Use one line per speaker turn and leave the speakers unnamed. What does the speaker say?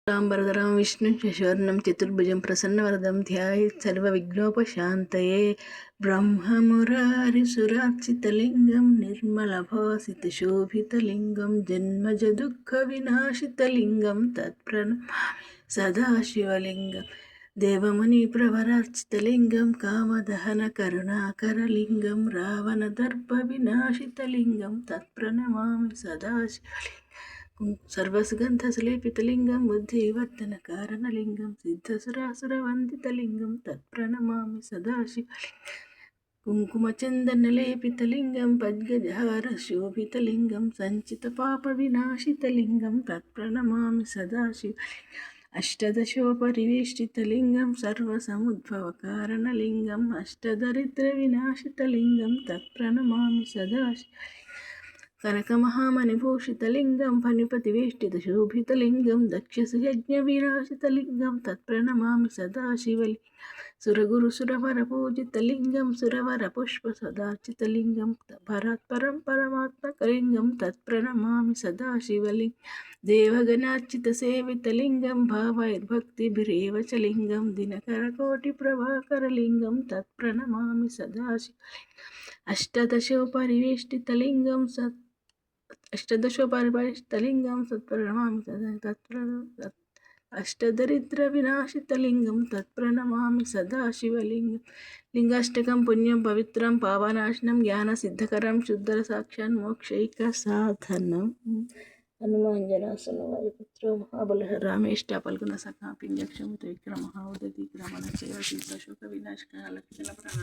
शुक्लाम्बरधरं विष्णुं शशिवर्णं चतुर्भुजं प्रसन्नवरदं ध्यायेत् सर्वविघ्नोपशान्तये ब्रह्ममुरारिसुरार्चितलिङ्गं निर्मलभासितशोभितलिङ्गं जन्मजदुःखविनाशितलिङ्गं तत्प्रणमामि सदाशिवलिङ्गं देवमुनिप्रवरार्चितलिङ्गं कामदहनकरुणाकरलिङ्गं रावणदर्पविनाशितलिङ्गं तत्प्रणमामि सदाशिवलिङ्गं सर्वसुगन्धसुलेपितलिङ्गं बुद्धिवर्धनकारणलिङ्गं सिद्धसुरासुरवन्दितलिङ्गं तत्प्रणमामि सदाशिवलिङ्गं कुङ्कुमचन्दनलेपितलिङ्गं पद्गजहारशोभितलिङ्गं सञ्चितपापविनाशितलिङ्गं तत्प्रणमामि सदाशिवलिङ्गम् अष्टदशोपरिवेष्टितलिङ्गं सर्वसमुद्भवकारणलिङ्गम् अष्टदरिद्रविनाशितलिङ्गं तत्प्रणमामि सदाशिवलिङ्गम् कनकमहामणिभूषितलिङ्गं फणिपतिवेष्टितशोभितलिङ्गं दक्षसुयज्ञविनाशितलिङ्गं तत्प्रणमामि सदाशिवलिङ्गं सुरगुरुसुरवरपूजितलिङ्गं सुरवरपुष्पसदार्चितलिङ्गं परात्परं परमात्मकलिङ्गं तत्प्रणमामि सदाशिवलिङ्गं देवगणार्चितसेवितलिङ्गं भावैर्भक्तिभिरेव च लिङ्गं दिनकरकोटिप्रभाकरलिङ्गं तत्प्रणमामि सदाशिवलिङ्गम् अष्टदशोपरिवेष्टितलिङ्गं सत्प्रणमामि अष्टदरिद्रविनाशितलिङ्गं तत्प्रणमामि सदाशिवलिङ्गं लिङ्गाष्टकं पुण्यं पवित्रं पावनाशनं ज्ञानसिद्धकरं शुद्धरसाक्षान् मोक्षैकसाधनं हनुमाञ्जनासुनवायुपुत्रो महाबलः रामेष्टा पल्गुनसखा पिञ्जक्षमुत विक्रमः उदती क्रमणचैव सीताशोकविनाशकः लक्ष्मणप्रणः